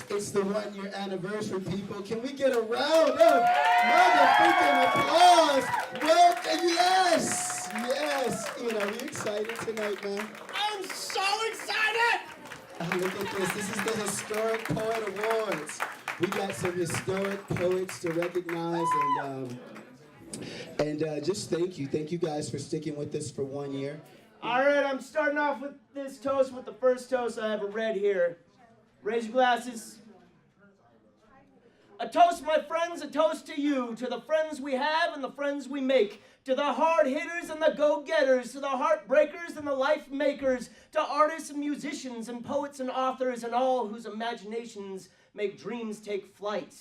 It's the 1 year anniversary, people. Can we get a round of motherfucking applause? Well, yes, yes. Ian, are you excited tonight, man? I'm so excited! Look at this. This is the Historic Poet Awards. We got some historic poets to recognize, and just thank you. Thank you guys for sticking with us for 1 year. All right, I'm starting off with this toast with the first toast I ever read here. Raise your glasses. A toast, my friends, a toast to you, to the friends we have and the friends we make, to the hard hitters and the go-getters, to the heartbreakers and the life makers, to artists and musicians and poets and authors and all whose imaginations make dreams take flight.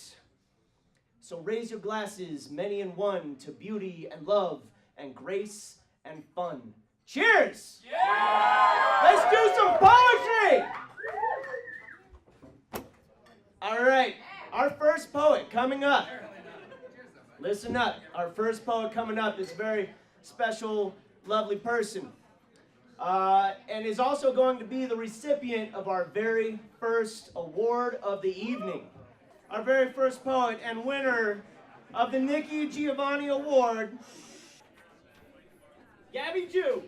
So raise your glasses, many in one, to beauty and love and grace and fun. Cheers! Yeah! Let's do some poetry! All right, our first poet coming up. Listen up. Our first poet coming up is a very special, lovely person. And is also going to be the recipient of our very first award of the evening. Our very first poet and winner of the Nikki Giovanni Award, Gabby Jew.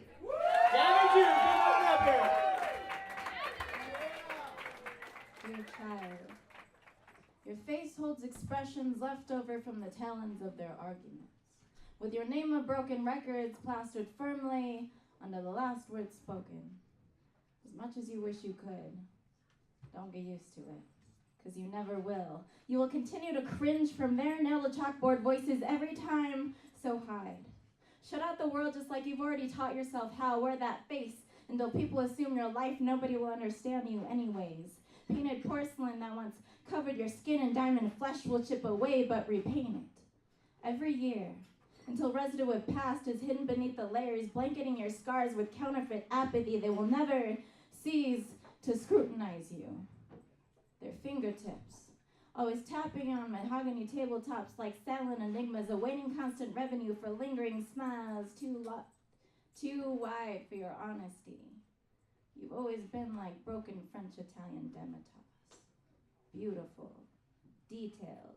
Gabby Jew, come on up here. Dear child, your face holds expressions left over from the tail ends of their arguments, with your name of broken records plastered firmly under the last word spoken. As much as you wish you could, don't get used to it, because you never will. You will continue to cringe from their nail-to-chalkboard voices every time, so hide. Shut out the world just like you've already taught yourself how. Wear that face until people assume your life nobody will understand you anyways. Painted porcelain that once covered your skin and diamond flesh will chip away but repaint it. Every year, until residue of past is hidden beneath the layers, blanketing your scars with counterfeit apathy, they will never cease to scrutinize you. Their fingertips, always tapping on mahogany tabletops like silent enigmas, awaiting constant revenue for lingering smiles too wide for your honesty. You've always been like broken French-Italian demitas. Beautiful, detailed,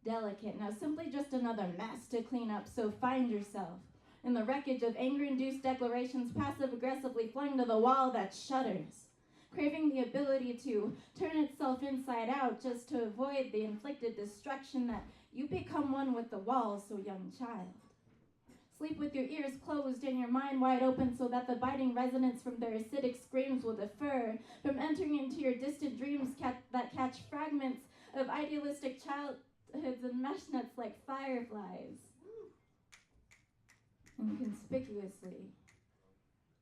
delicate. Now simply just another mess to clean up, so find yourself in the wreckage of anger-induced declarations passive-aggressively flung to the wall that shudders, craving the ability to turn itself inside out just to avoid the inflicted destruction that you become one with the wall, so young child. Sleep with your ears closed and your mind wide open so that the biting resonance from their acidic screams will defer from entering into your distant dreams that catch fragments of idealistic childhoods and mesh nets like fireflies. Inconspicuously,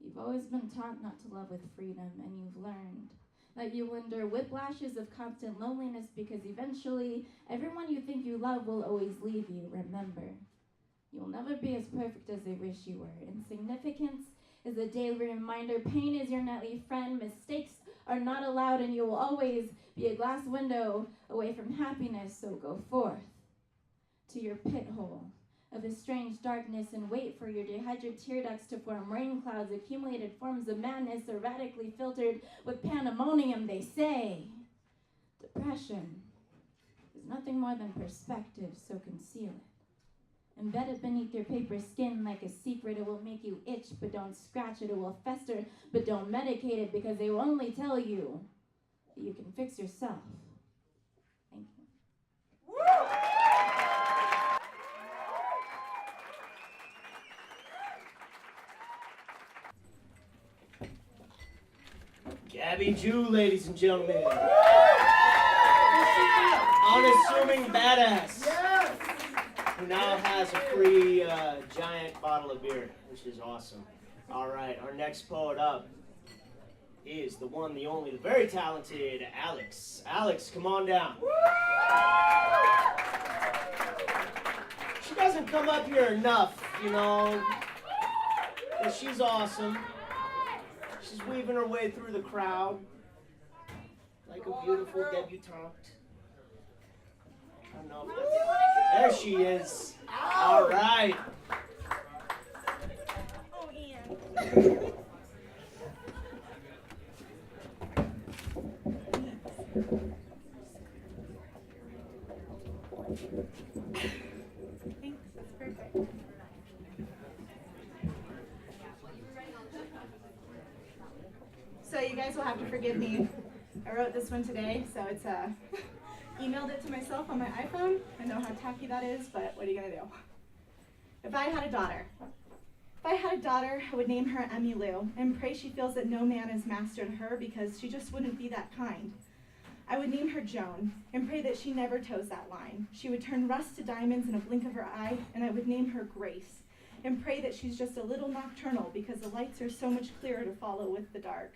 you've always been taught not to love with freedom, and you've learned that you will endure whiplashes of constant loneliness because eventually everyone you think you love will always leave you. Remember, you will never be as perfect as they wish you were. Insignificance is a daily reminder. Pain is your nightly friend. Mistakes are not allowed, and you will always be a glass window away from happiness. So go forth to your pit hole of this strange darkness and wait for your dehydrated tear ducts to form rain clouds, accumulated forms of madness erratically filtered with pandemonium, they say. Depression is nothing more than perspective, so conceal it. Embed it beneath your paper skin like a secret. It will make you itch, but don't scratch it. It will fester, but don't medicate it, because they will only tell you that you can fix yourself. Thank you. Gabby Jew, ladies and gentlemen. Unassuming badass. Yes! Who now has a free giant bottle of beer, which is awesome. All right, our next poet up is the one, the only, the very talented Alex. Alex, come on down. She doesn't come up here enough, you know, but she's awesome. She's weaving her way through the crowd like a beautiful debutante. I don't know if that's... There she is. All right. Oh, Ian. guys will have to forgive me. I wrote this one today, so it's emailed it to myself on my iPhone. I know how tacky that is, but what are you gonna do? If I had a daughter, I would name her Emmylou and pray she feels that no man has mastered her because she just wouldn't be that kind. I would name her Joan and pray that she never toes that line. She would turn rust to diamonds in a blink of her eye, and I would name her Grace and pray that she's just a little nocturnal because the lights are so much clearer to follow with the dark.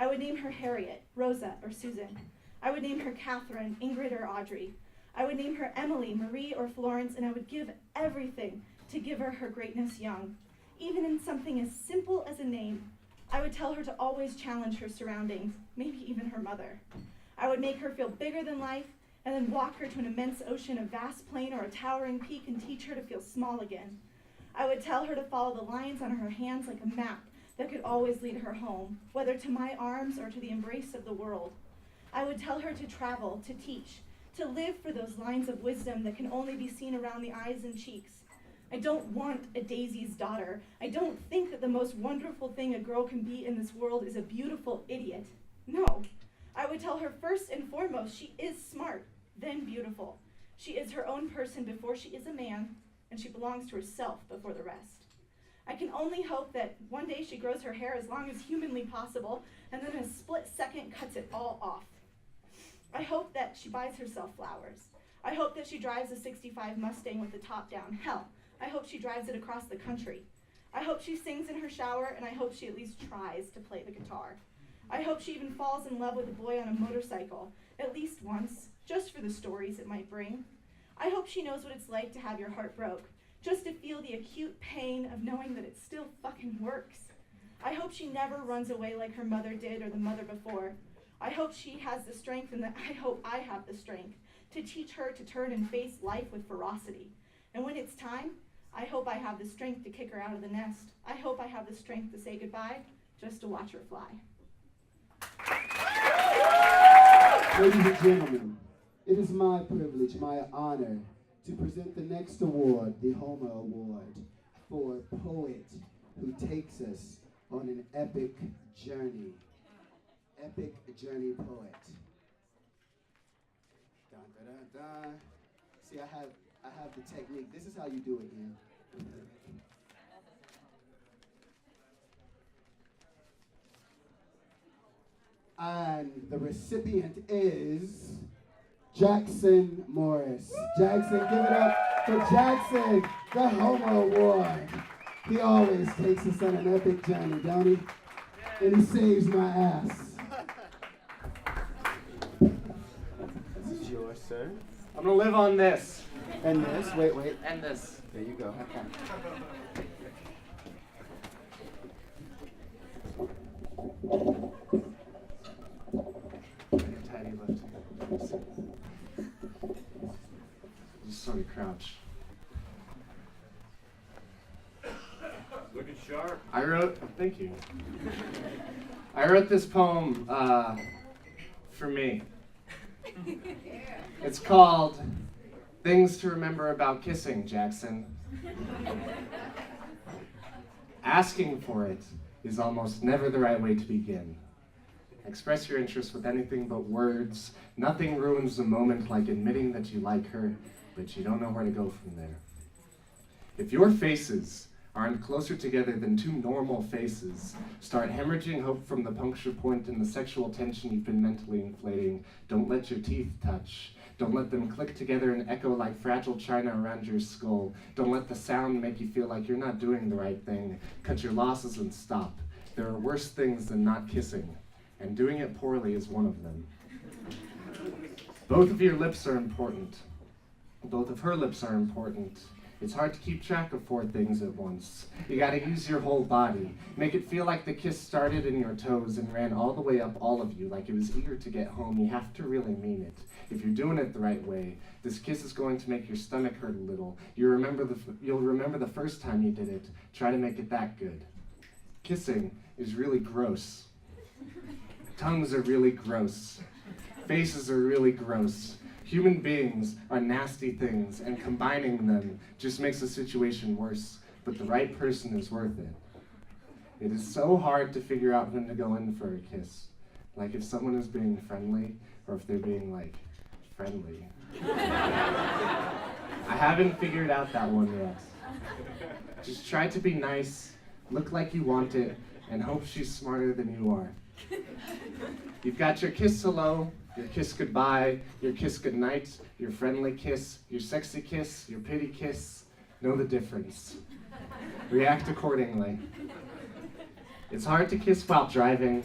I would name her Harriet, Rosa, or Susan. I would name her Catherine, Ingrid, or Audrey. I would name her Emily, Marie, or Florence, and I would give everything to give her her greatness young. Even in something as simple as a name, I would tell her to always challenge her surroundings, maybe even her mother. I would make her feel bigger than life, and then walk her to an immense ocean, a vast plain, or a towering peak, and teach her to feel small again. I would tell her to follow the lines on her hands like a map that could always lead her home, whether to my arms or to the embrace of the world. I would tell her to travel, to teach, to live for those lines of wisdom that can only be seen around the eyes and cheeks. I don't want a Daisy's daughter. I don't think that the most wonderful thing a girl can be in this world is a beautiful idiot. No. I would tell her first and foremost, she is smart, then beautiful. She is her own person before she is a man, and she belongs to herself before the rest. I can only hope that one day she grows her hair as long as humanly possible, and then in a split second cuts it all off. I hope that she buys herself flowers. I hope that she drives a '65 Mustang with the top down. Hell, I hope she drives it across the country. I hope she sings in her shower, and I hope she at least tries to play the guitar. I hope she even falls in love with a boy on a motorcycle, at least once, just for the stories it might bring. I hope she knows what it's like to have your heart broke, just to feel the acute pain of knowing that it still fucking works. I hope she never runs away like her mother did or the mother before. I hope she has the strength, and I hope I have the strength to teach her to turn and face life with ferocity. And when it's time, I hope I have the strength to kick her out of the nest. I hope I have the strength to say goodbye, just to watch her fly. Ladies and gentlemen, it is my privilege, my honor, to present the next award, the Homer Award, for a poet who takes us on an epic journey. Epic journey poet. Dun, dun, dun, dun. See, I have the technique. This is how you do it, Ian. And the recipient is Jackson Morris. Jackson, give it up for Jackson, the Homer Award. He always takes us on an epic journey, don't he? And he saves my ass. This is yours, sir. I'm gonna live on this. And this, wait. And this. There you go. Tidy lift. Just sort of crouch. Looking sharp. Thank you. I wrote this poem for me. It's called Things to Remember About Kissing, Jackson. Asking for it is almost never the right way to begin. Express your interest with anything but words. Nothing ruins the moment like admitting that you like her, but you don't know where to go from there. If your faces aren't closer together than two normal faces, start hemorrhaging hope from the puncture point in the sexual tension you've been mentally inflating. Don't let your teeth touch. Don't let them click together and echo like fragile china around your skull. Don't let the sound make you feel like you're not doing the right thing. Cut your losses and stop. There are worse things than not kissing, and doing it poorly is one of them. Both of your lips are important. Both of her lips are important. It's hard to keep track of 4 things at once. You gotta use your whole body. Make it feel like the kiss started in your toes and ran all the way up all of you, like it was eager to get home. You have to really mean it. If you're doing it the right way, this kiss is going to make your stomach hurt a little. You'll remember the first time you did it. Try to make it that good. Kissing is really gross. Tongues are really gross. Faces are really gross. Human beings are nasty things, and combining them just makes the situation worse, but the right person is worth it. It is so hard to figure out when to go in for a kiss. Like if someone is being friendly, or if they're being, like, friendly. I haven't figured out that one yet. Just try to be nice, look like you want it, and hope she's smarter than you are. You've got your kiss hello, your kiss goodbye, your kiss goodnight, your friendly kiss, your sexy kiss, your pity kiss. Know the difference. React accordingly. It's hard to kiss while driving.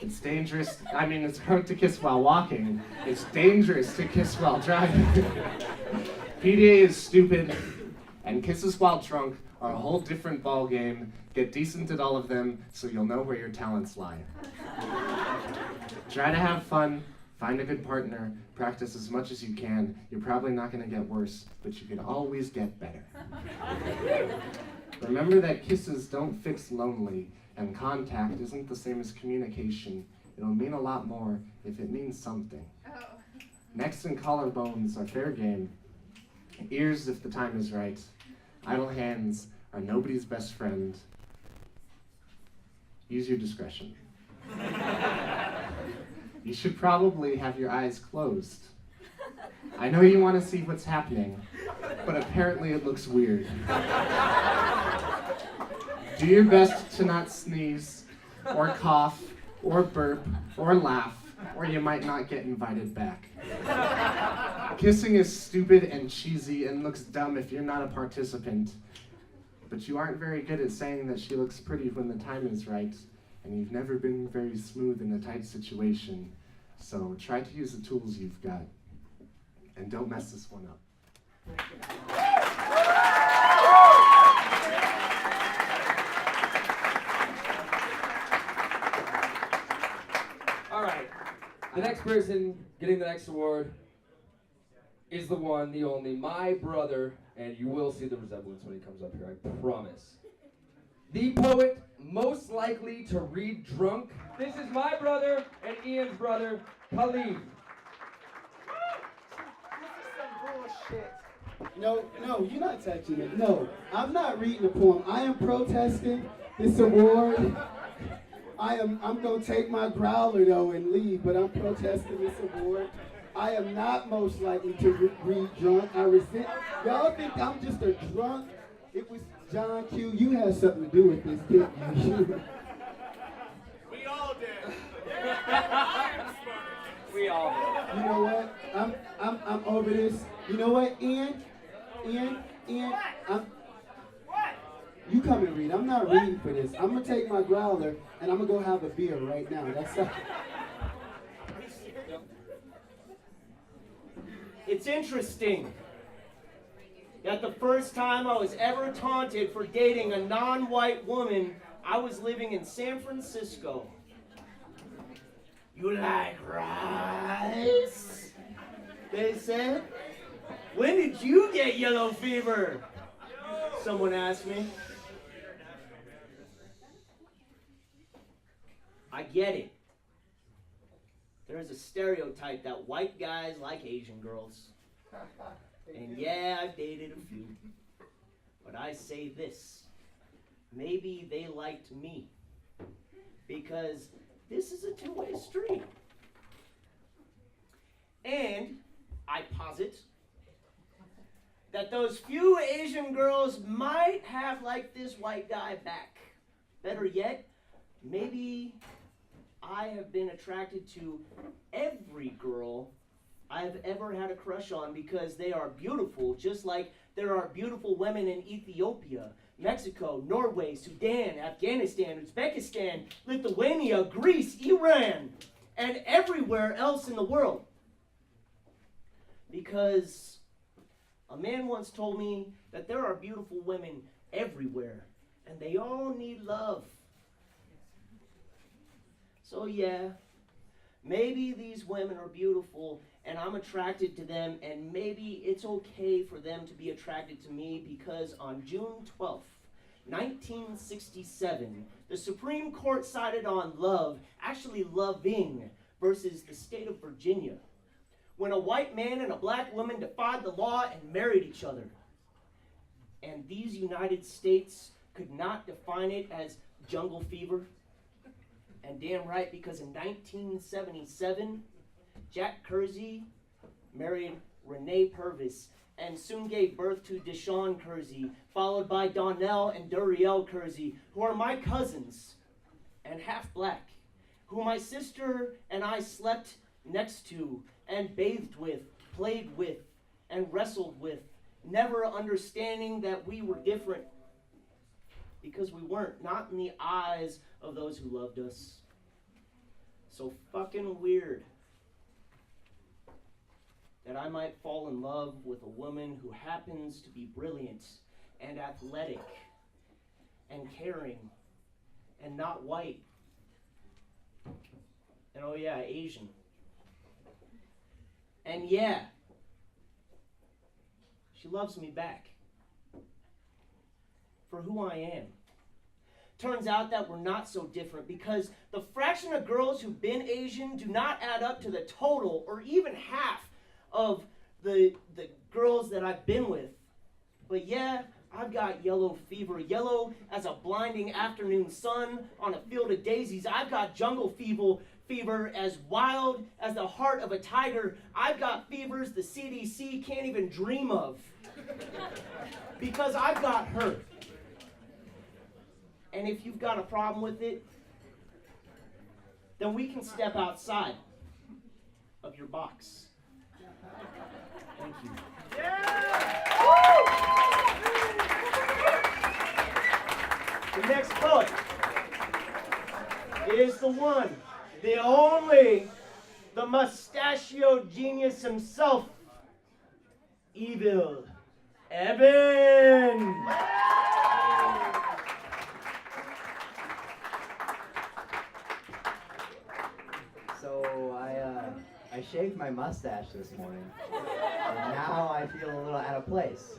It's dangerous. It's hard to kiss while walking. It's dangerous to kiss while driving. PDA is stupid, and kisses while drunk are a whole different ball game. Get decent at all of them so you'll know where your talents lie. Try to have fun, find a good partner, practice as much as you can. You're probably not going to get worse, but you can always get better. Remember that kisses don't fix lonely, and contact isn't the same as communication. It'll mean a lot more if it means something. Necks and collarbones are fair game. Ears if the time is right. Idle hands are nobody's best friend. Use your discretion. You should probably have your eyes closed. I know you want to see what's happening, but apparently it looks weird. Do your best to not sneeze, or cough, or burp, or laugh, or you might not get invited back. Kissing is stupid and cheesy and looks dumb if you're not a participant. But you aren't very good at saying that she looks pretty when the time is right, and you've never been very smooth in a tight situation. So try to use the tools you've got, and don't mess this one up. All right, the next person getting the next award is the one, the only, my brother, and you will see the resemblance when he comes up here, I promise. The poet most likely to read drunk. This is my brother and Ian's brother, Khalid. No, you're not touching it. No, I'm not reading a poem. I am protesting this award. I'm gonna take my growler though and leave, but I'm protesting this award. I am not most likely to read drunk. I resent. Y'all think I'm just a drunk? It was John Q. You had something to do with this, didn't you? We all did. We all know. You know what? I'm over this. You know what, Ian, you come and read. I'm not reading for this. I'm gonna take my growler and I'm gonna go have a beer right now. That's all. It's interesting that the first time I was ever taunted for dating a non-white woman, I was living in San Francisco. You like rice? They said. When did you get yellow fever? Someone asked me. I get it. There's a stereotype that white guys like Asian girls. And yeah, I've dated a few. But I say this. Maybe they liked me. Because this is a two-way street. And I posit that those few Asian girls might have liked this white guy back. Better yet, maybe I have been attracted to every girl I've ever had a crush on because they are beautiful, just like there are beautiful women in Ethiopia, Mexico, Norway, Sudan, Afghanistan, Uzbekistan, Lithuania, Greece, Iran, and everywhere else in the world. Because a man once told me that there are beautiful women everywhere, and they all need love. So yeah, maybe these women are beautiful, and I'm attracted to them, and maybe it's okay for them to be attracted to me because on June 12th, 1967, the Supreme Court sided on love, actually loving, versus the state of Virginia, when a white man and a black woman defied the law and married each other. And these United States could not define it as jungle fever. And damn right, because in 1977, Jack Kersey married Renee Purvis and soon gave birth to Deshaun Kersey, followed by Donnell and Duriel Kersey, who are my cousins and half black, who my sister and I slept next to and bathed with, played with, and wrestled with, never understanding that we were different, because we weren't, not in the eyes of those who loved us. So fucking weird that I might fall in love with a woman who happens to be brilliant and athletic and caring and not white. And oh yeah, Asian. And yeah, she loves me back for who I am. Turns out that we're not so different, because the fraction of girls who've been Asian do not add up to the total or even half of the girls that I've been with. But yeah, I've got yellow fever, yellow as a blinding afternoon sun on a field of daisies. I've got jungle fever as wild as the heart of a tiger. I've got fevers the CDC can't even dream of. Because I've got her. And if you've got a problem with it, then we can step outside of your box. Thank you. The next poet is the one, the only, the mustachio genius himself, Evil Evan. So I shaved my mustache this morning, and now I feel a little out of place.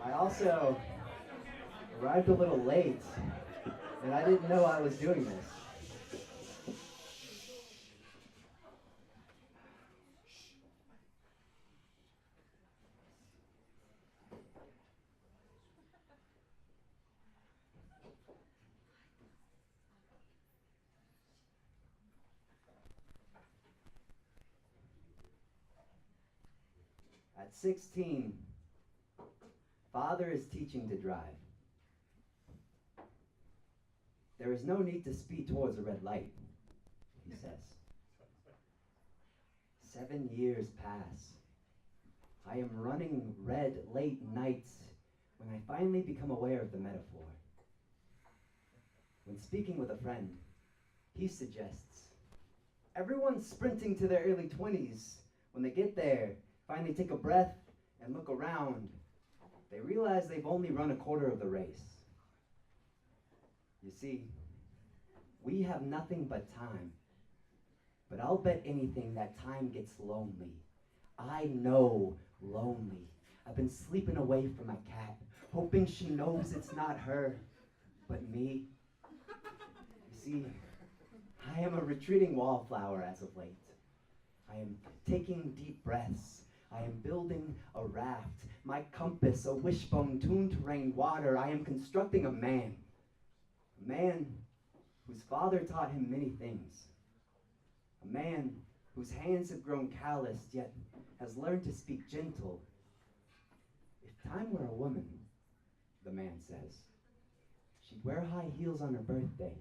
I also arrived a little late, and I didn't know I was doing this. At 16, father is teaching to drive. There is no need to speed towards a red light, he says. 7 years pass. I am running red late nights when I finally become aware of the metaphor. When speaking with a friend, he suggests, everyone's sprinting to their early 20s. When they get there, finally take a breath and look around, they realize they've only run a quarter of the race. You see, we have nothing but time. But I'll bet anything that time gets lonely. I know lonely. I've been sleeping away from my cat, hoping she knows it's not her, but me. You see, I am a retreating wallflower as of late. I am taking deep breaths. I am building a raft, my compass, a wishbone tuned to rain water. I am constructing a man whose father taught him many things, a man whose hands have grown calloused yet has learned to speak gentle. If time were a woman, the man says, she'd wear high heels on her birthday,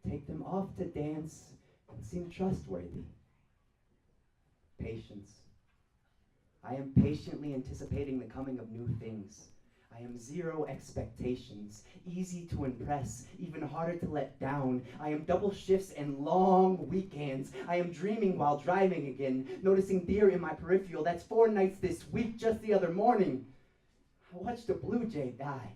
take them off to dance, and seem trustworthy. Patience. I am patiently anticipating the coming of new things. I am zero expectations, easy to impress, even harder to let down. I am double shifts and long weekends. I am dreaming while driving again, noticing deer in my peripheral. That's 4 nights this week. Just the other morning, I watched a blue jay die.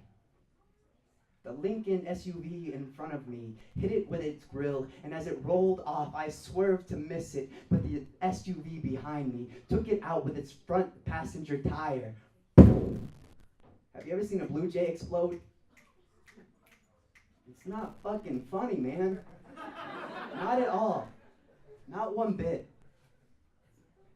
The Lincoln SUV in front of me hit it with its grill, and as it rolled off, I swerved to miss it, but the SUV behind me took it out with its front passenger tire. Have you ever seen a blue jay explode? It's not fucking funny, man. Not at all. Not one bit.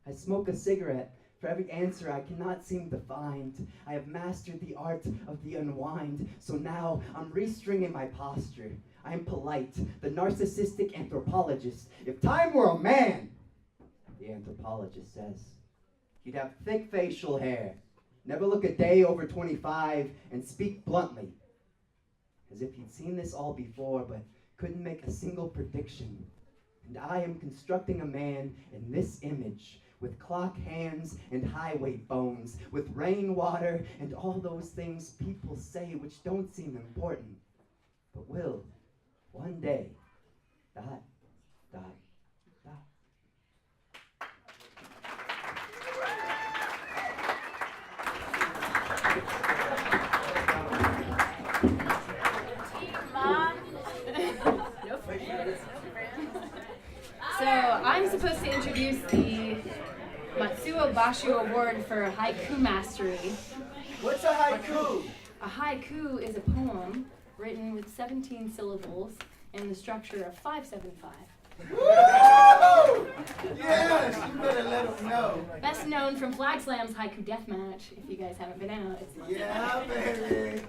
I smoke a cigarette for every answer I cannot seem to find. I have mastered the art of the unwind, so now I'm restringing my posture. I am polite, the narcissistic anthropologist. If time were a man, the anthropologist says, he'd have thick facial hair, never look a day over 25, and speak bluntly, as if he'd seen this all before, but couldn't make a single prediction. And I am constructing a man in this image, with clock hands and highway bones, with rainwater and all those things people say which don't seem important, but will, one day, dot, dot, dot. So I'm supposed to introduce the Matsuo Basho Award for Haiku Mastery. What's a haiku? A haiku is a poem written with 17 syllables in the structure of 575. Woo! Yes, you better let them know. Best known from Flag Slam's Haiku Deathmatch. If you guys haven't been out, it's Monday. Yeah, baby.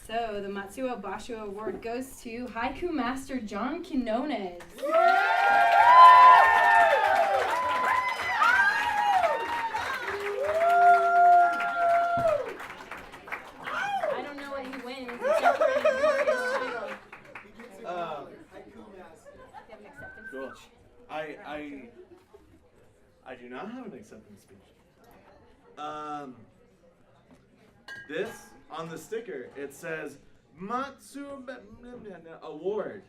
So the Matsuo Basho Award goes to Haiku Master John Quinones. I don't know what he wins except for an glorious title. You have an acceptance Cool. speech? I do not have an acceptance speech. This on the sticker it says Matsu Award.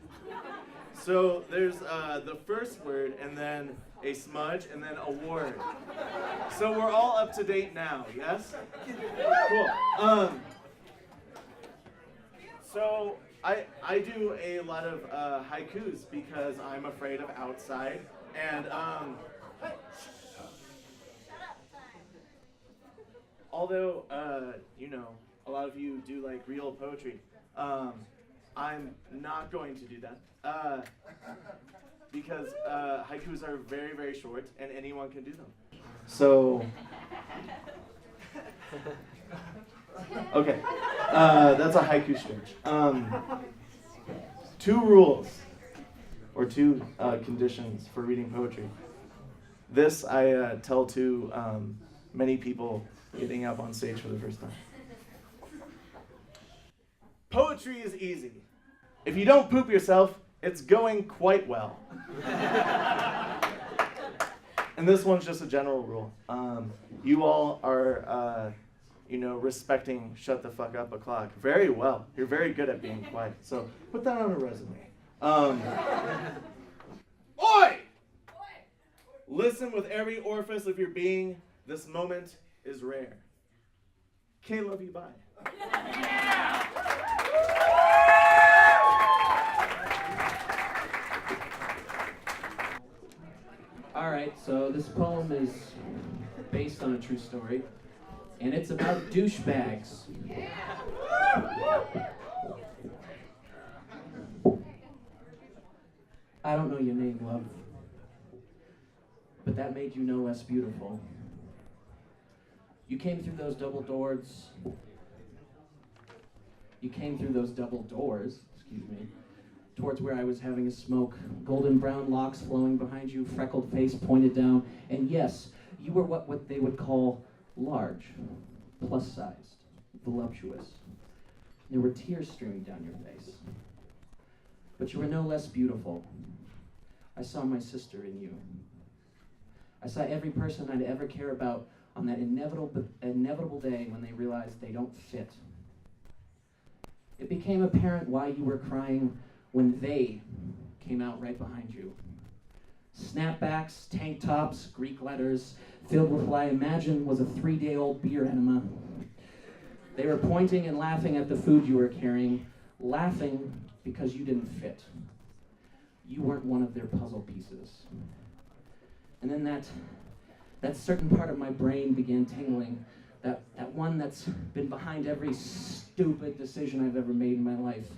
So there's the first word and then a smudge and then award. So we're all up to date now, yes? Cool. So I do a lot of haikus because I'm afraid of outside and although you know, a lot of you do like real poetry, I'm not going to do that because haikus are very, very short and anyone can do them. So, okay, that's a haiku stretch. 2 rules or 2 conditions for reading poetry. This I tell to many people getting up on stage for the first time. Poetry is easy. If you don't poop yourself, it's going quite well. And this one's just a general rule. You all are, respecting shut the fuck up o'clock very well. You're very good at being quiet. So put that on a resume. Oi! Listen with every orifice of your being. This moment is rare. K, love you, bye. All right, so this poem is based on a true story, and it's about douchebags. I don't know your name, love, but that made you no less beautiful. You came through those double doors. Towards where I was having a smoke, golden brown locks flowing behind you, freckled face pointed down, and yes, you were what they would call large, plus-sized, voluptuous. There were tears streaming down your face. But you were no less beautiful. I saw my sister in you. I saw every person I'd ever care about on that inevitable day when they realized they don't fit. It became apparent why you were crying when they came out right behind you. Snapbacks, tank tops, Greek letters, filled with what I imagine was a 3-day-old beer enema. They were pointing and laughing at the food you were carrying, laughing because you didn't fit. You weren't one of their puzzle pieces. And then that certain part of my brain began tingling, that one that's been behind every stupid decision I've ever made in my life.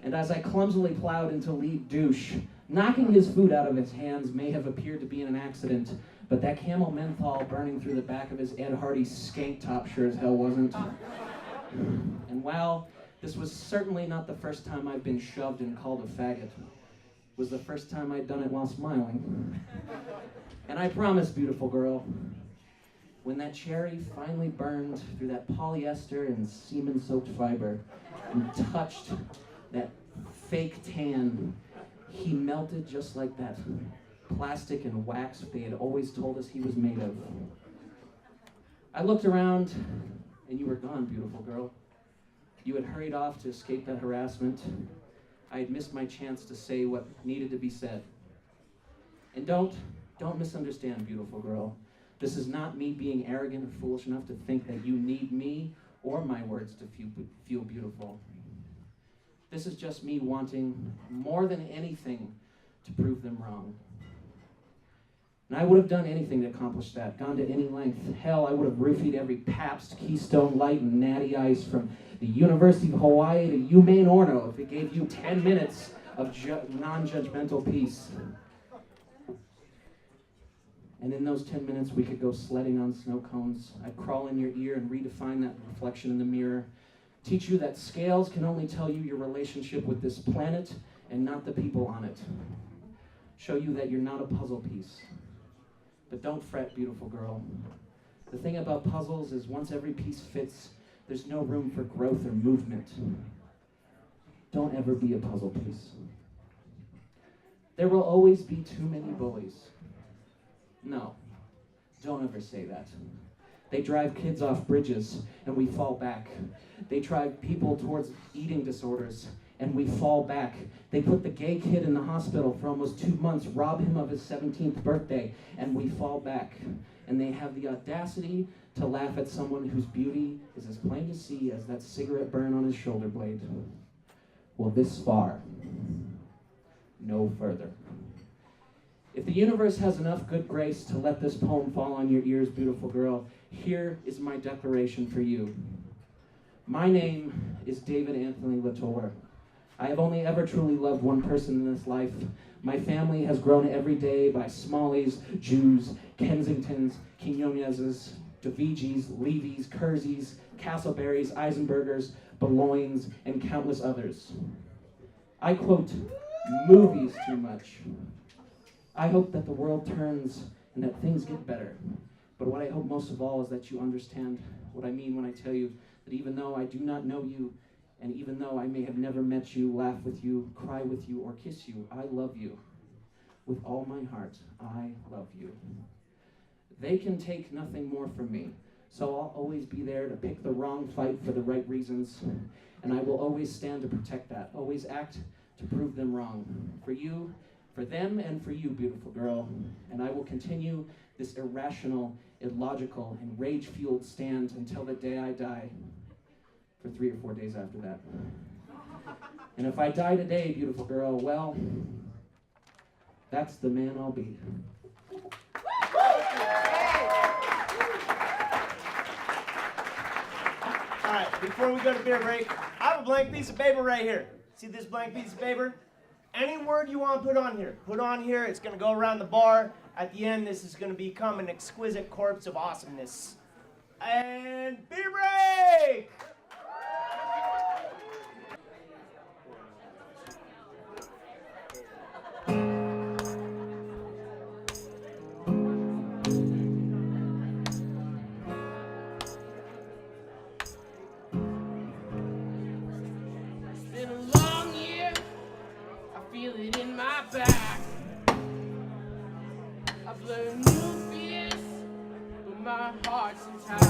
And as I clumsily plowed into lead douche, Knocking his food out of his hands may have appeared to be an accident, but that camel menthol burning through the back of his Ed Hardy skank top sure as hell wasn't. And while this was certainly not the first time I've been shoved and called a faggot, it was the first time I'd done it while smiling. And I promise, beautiful girl, when that cherry finally burned through that polyester and semen-soaked fiber and touched that fake tan, he melted just like that plastic and wax they had always told us he was made of. I looked around, and you were gone, beautiful girl. You had hurried off to escape that harassment. I had missed my chance to say what needed to be said. And don't misunderstand, beautiful girl. This is not me being arrogant or foolish enough to think that you need me or my words to feel beautiful. This is just me wanting, more than anything, to prove them wrong. And I would have done anything to accomplish that, gone to any length. Hell, I would have roofied every Pabst, Keystone Light, and Natty Ice from the University of Hawaii to UMaine Orno if it gave you 10 minutes of non-judgmental peace. And in those 10 minutes, we could go sledding on snow cones. I'd crawl in your ear and redefine that reflection in the mirror. Teach you that scales can only tell you your relationship with this planet and not the people on it. Show you that you're not a puzzle piece. But don't fret, beautiful girl. The thing about puzzles is once every piece fits, there's no room for growth or movement. Don't ever be a puzzle piece. There will always be too many bullies. No, don't ever say that. They drive kids off bridges, and we fall back. They drive people towards eating disorders, and we fall back. They put the gay kid in the hospital for almost 2 months, rob him of his 17th birthday, and we fall back. And they have the audacity to laugh at someone whose beauty is as plain to see as that cigarette burn on his shoulder blade. Well, this far, no further. If the universe has enough good grace to let this poem fall on your ears, beautiful girl, here is my declaration for you. My name is David Anthony Latour. I have only ever truly loved one person in this life. My family has grown every day by Smalleys, Jews, Kensingtons, Quignonezes, DeVigis, Levys, Kerseys, Castleberrys, Eisenbergers, Bouloignes, and countless others. I quote movies too much. I hope that the world turns and that things get better. But what I hope most of all is that you understand what I mean when I tell you that even though I do not know you, and even though I may have never met you, laugh with you, cry with you, or kiss you, I love you. With all my heart, I love you. They can take nothing more from me, so I'll always be there to pick the wrong fight for the right reasons, and I will always stand to protect that, always act to prove them wrong. For you, for them, and for you, beautiful girl. And I will continue this irrational, illogical, and rage-fueled stand until the day I die, for 3 or 4 days after that. And if I die today, beautiful girl, well, that's the man I'll be. All right, before we go to beer break, I have a blank piece of paper right here. See this blank piece of paper? Any word you want to put on here. Put on here, it's going to go around the bar. At the end, this is going to become an exquisite corpse of awesomeness. And beer break! Feel it in my back. I've learned new fears, but my heart's intact.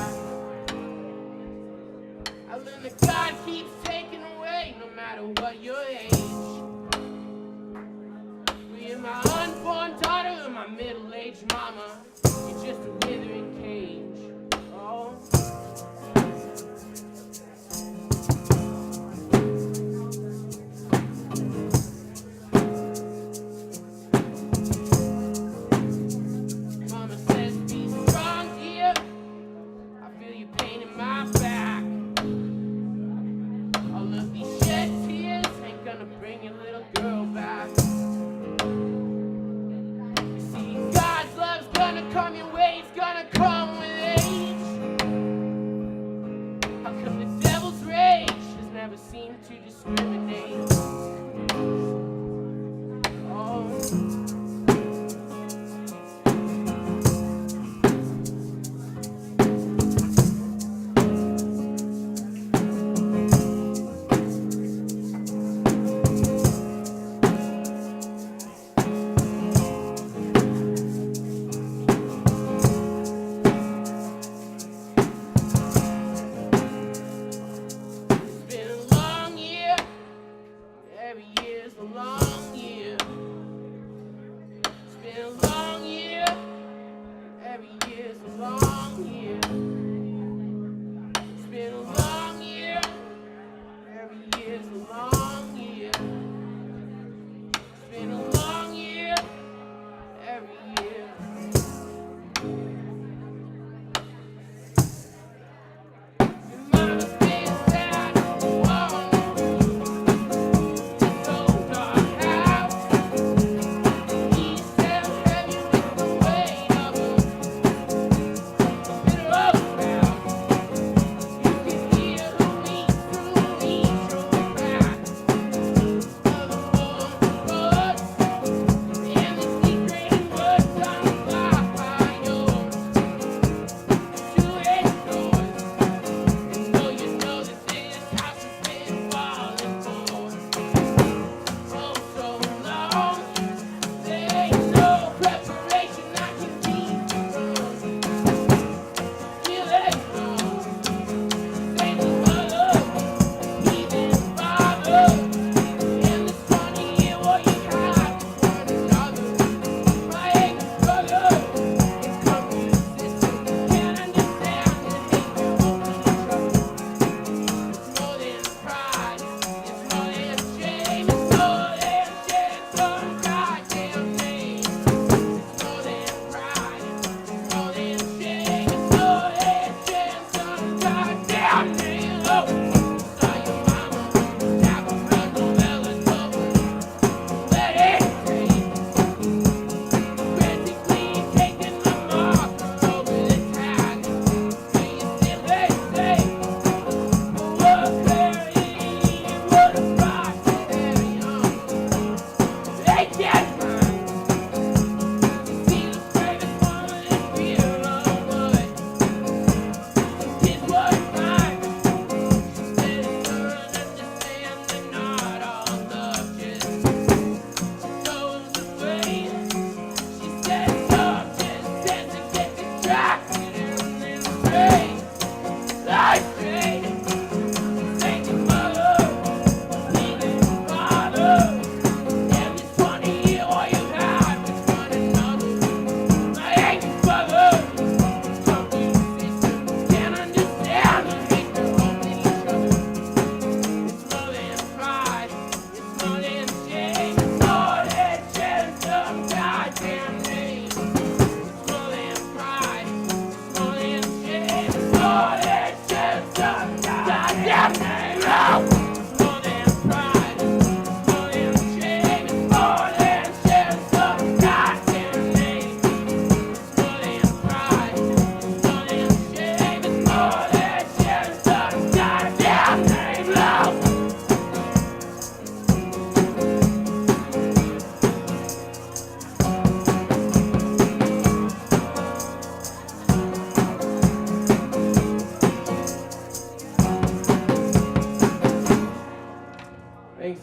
I learned that God keeps taking away, no matter what your age. You're my unborn daughter or my middle-aged mama. You're just a withering cage. Oh. Bring your little girl back.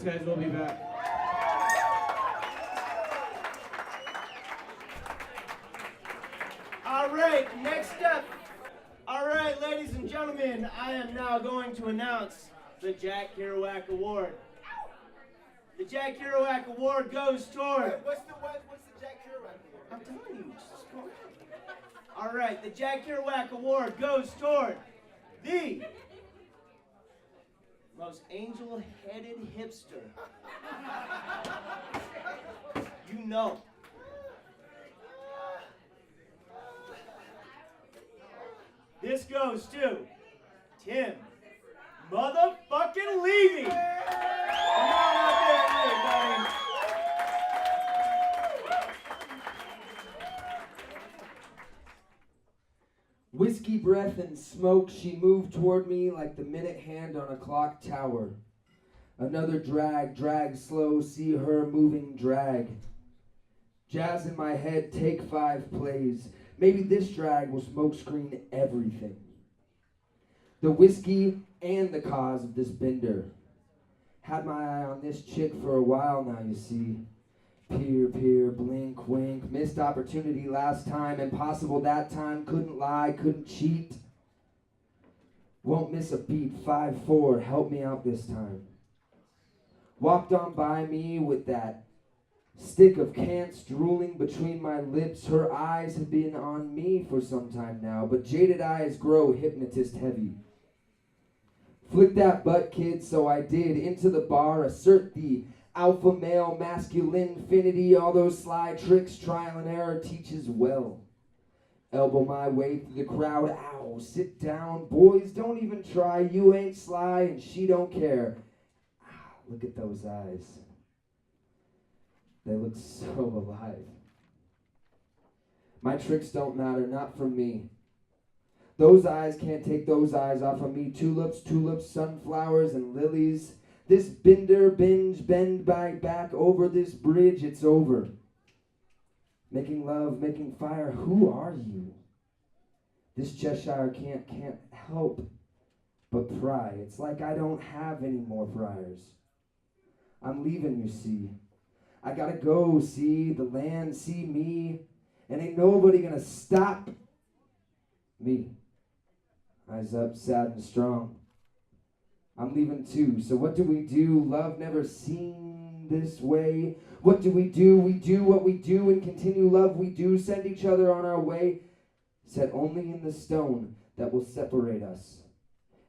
Thanks, guys. We'll be back. All right, next up. All right, ladies and gentlemen, I am now going to announce the Jack Kerouac Award. The Jack Kerouac Award goes toward... What's the Jack Kerouac Award? I'm telling you, just go ahead. All right, the Jack Kerouac Award goes toward the most angel-headed hipster. You know. This goes to Tim motherfucking Levy. Come on out there, everybody. Whiskey breath and smoke, she moved toward me like the minute hand on a clock tower. Another drag, drag slow, see her moving drag. Jazz in my head, take 5 plays. Maybe this drag will smokescreen everything. The whiskey and the cause of this bender. Had my eye on this chick for a while now, you see. Peer, peer, blink, wink. Missed opportunity last time, impossible that time. Couldn't lie, couldn't cheat. Won't miss a beat, 5-4, help me out this time. Walked on by me with that stick of cants drooling between my lips. Her eyes have been on me for some time now, but jaded eyes grow hypnotist heavy. Flick that butt, kid, so I did. Into the bar, assert the alpha male masculinity. All those sly tricks, trial and error teaches well. Elbow my way through the crowd. Ow, sit down. Boys, don't even try. You ain't sly and she don't care. Ah, look at those eyes. They look so alive. My tricks don't matter, not for me. Those eyes can't take those eyes off of me. Tulips, sunflowers, and lilies. This bender, binge, bend by back over this bridge, it's over. Making love, making fire, who are you? This Cheshire can't help but pry. It's like I don't have any more priors. I'm leaving, you see. I gotta go, see the land, see me, and ain't nobody gonna stop me. Eyes up, sad and strong. I'm leaving too, so what do we do? Love never seen this way. What do? We do what we do and continue love we do. Send each other on our way. Set only in the stone that will separate us.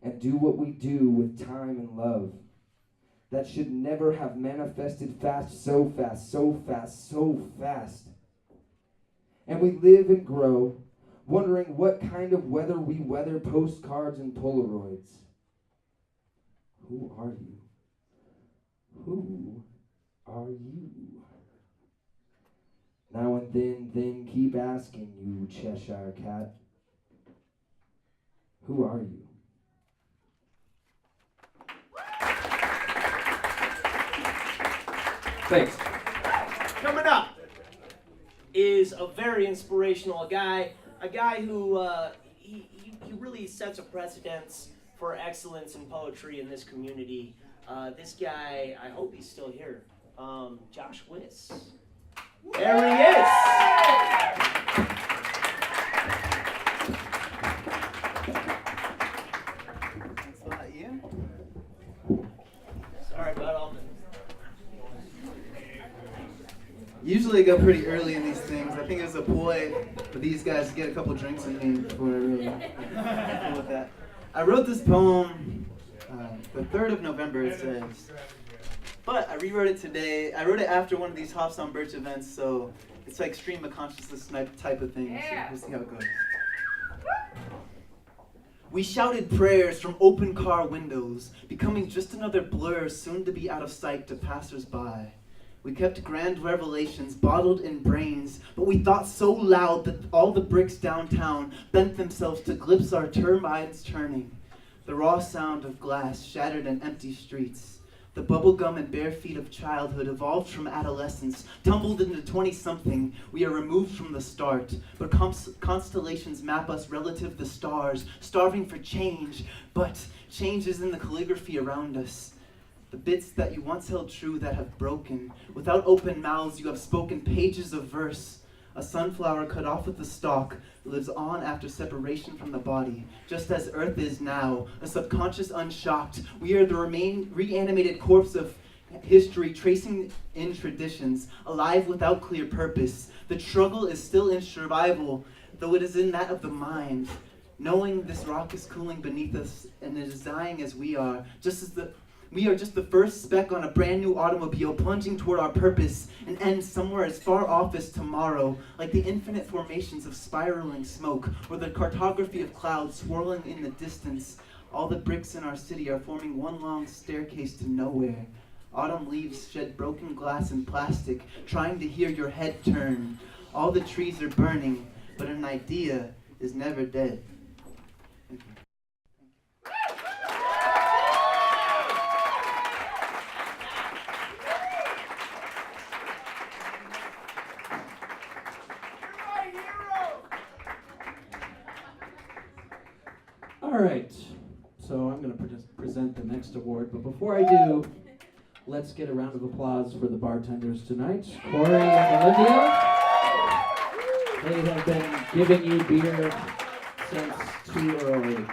And do what we do with time and love. That should never have manifested fast, so fast, so fast, so fast. And we live and grow, wondering what kind of weather we weather, postcards and Polaroids. Who are you? Who are you? Now and then keep asking you, Cheshire Cat. Who are you? Thanks. Coming up is a very inspirational guy, a guy who he really sets a precedence for excellence in poetry in this community. This guy, I hope he's still here, Josh Wiss. There he is. Thanks a lot, Ian. Sorry about all the... Usually I go pretty early in these things. I think it was a ploy for these guys to get a couple drinks in me before I really deal with that. I wrote this poem the 3rd of November, it says. But I rewrote it today. I wrote it after one of these Hops on Birch events, so it's like stream of consciousness type of thing. So we'll see how it goes. We shouted prayers from open car windows, becoming just another blur, soon to be out of sight to passers-by. We kept grand revelations bottled in brains, but we thought so loud that all the bricks downtown bent themselves to glimpse our termites turning. The raw sound of glass shattered in empty streets. The bubblegum and bare feet of childhood evolved from adolescence, tumbled into 20-something. We are removed from the start, but constellations map us relative to stars, starving for change, but change is in the calligraphy around us. The bits that you once held true that have broken. Without open mouths, you have spoken pages of verse. A sunflower cut off with the stalk lives on after separation from the body, just as Earth is now, a subconscious unshocked. We are the reanimated corpse of history, tracing in traditions, alive without clear purpose. The struggle is still in survival, though it is in that of the mind. Knowing this rock is cooling beneath us and it is dying as we are, we are just the first speck on a brand new automobile plunging toward our purpose and end somewhere as far off as tomorrow, like the infinite formations of spiraling smoke or the cartography of clouds swirling in the distance. All the bricks in our city are forming one long staircase to nowhere. Autumn leaves shed broken glass and plastic, trying to hear your head turn. All the trees are burning, but an idea is never dead. All right, so I'm going to present the next award, but before I do, let's get a round of applause for the bartenders tonight, Corey and Olivia. They have been giving you beer since too early.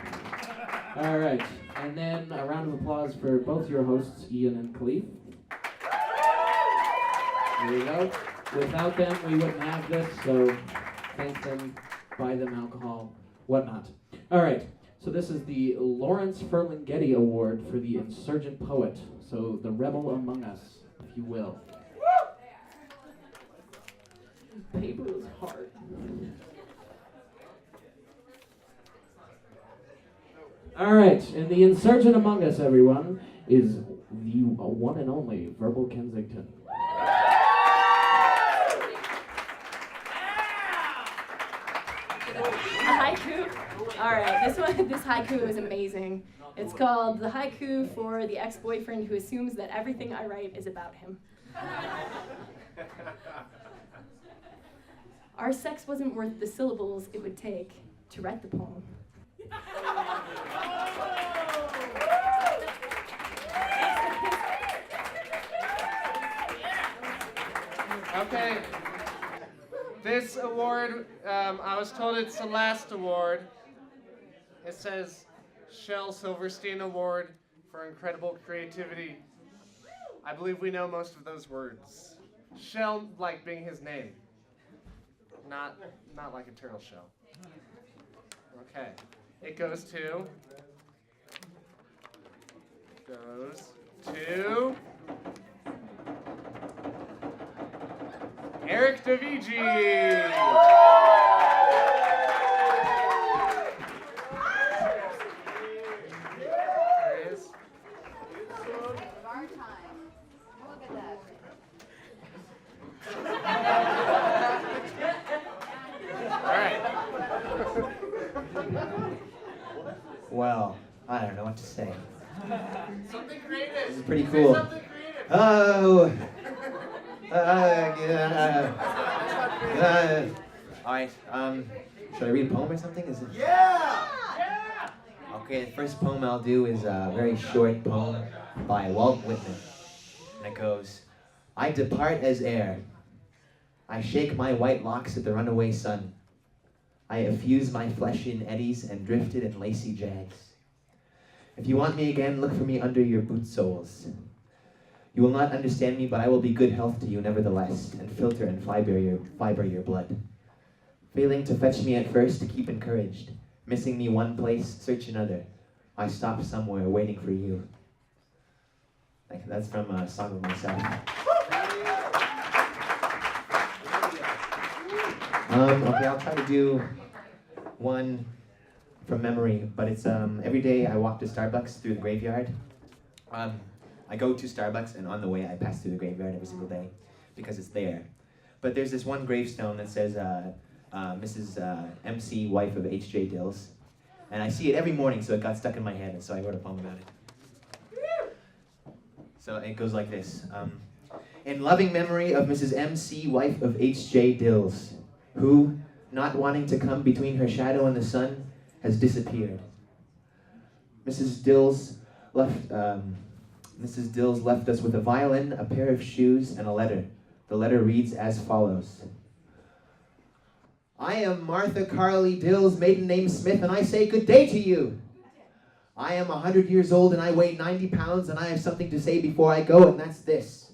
All right, and then a round of applause for both your hosts, Ian and Khalif. There you go. Without them, we wouldn't have this, so thank them, buy them alcohol, whatnot. All right. So this is the Lawrence Ferlinghetti Award for the Insurgent Poet. So the rebel among us, if you will. Paper is hard. All right, and the insurgent among us, everyone, is the one and only Verbal Kensington. Haiku. All right, this haiku is amazing. It's called The Haiku for the Ex-Boyfriend Who Assumes That Everything I Write Is About Him. Our sex wasn't worth the syllables it would take to write the poem. Okay. This award, I was told it's the last award. It says Shel Silverstein Award for Incredible Creativity. I believe we know most of those words. Shell, like being his name. Not like a turtle shell. Okay. It goes to Eric Davigi. There it is. Of our time. Look at that. Well, I don't know what to say. Something creative. This is pretty cool. Something creative. Oh. Alright, should I read a poem or something? Is it? Yeah! Okay, the first poem I'll do is a very short poem by Walt Whitman. And it goes, I depart as air. I shake my white locks at the runaway sun. I effuse my flesh in eddies and drifted in lacy jags. If you want me again, look for me under your boot soles. You will not understand me, but I will be good health to you nevertheless, and filter and fiber your blood. Failing to fetch me at first, keep encouraged. Missing me one place, search another. I stop somewhere waiting for you. That's from a Song of Myself. Okay, I'll try to do one from memory, but it's every day I walk to Starbucks through the graveyard. I go to Starbucks, and on the way I pass through the graveyard every single day because it's there. But there's this one gravestone that says Mrs. MC, wife of H.J. Dills. And I see it every morning, so it got stuck in my head, and so I wrote a poem about it. So it goes like this. In loving memory of Mrs. MC, wife of H.J. Dills, who, not wanting to come between her shadow and the sun, has disappeared. Mrs. Dills left Mrs. Dills left us with a violin, a pair of shoes, and a letter. The letter reads as follows. I am Martha Carly Dills, maiden name Smith, and I say good day to you. I am 100 years old and I weigh 90 pounds, and I have something to say before I go, and that's this.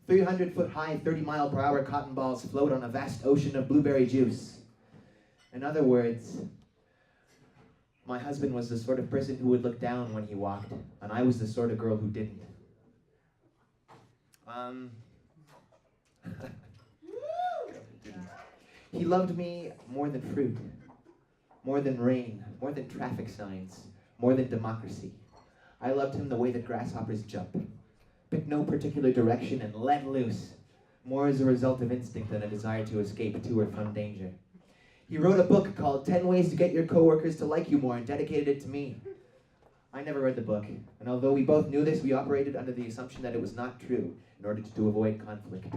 300-foot-high, 30-mile-per-hour cotton balls float on a vast ocean of blueberry juice. In other words, my husband was the sort of person who would look down when he walked, and I was the sort of girl who didn't. He loved me more than fruit, more than rain, more than traffic signs, more than democracy. I loved him the way that grasshoppers jump. Pick no particular direction and let loose, more as a result of instinct than a desire to escape to or from danger. He wrote a book called 10 Ways to Get Your Coworkers to Like You More and dedicated it to me. I never read the book, and although we both knew this, we operated under the assumption that it was not true in order to avoid conflict.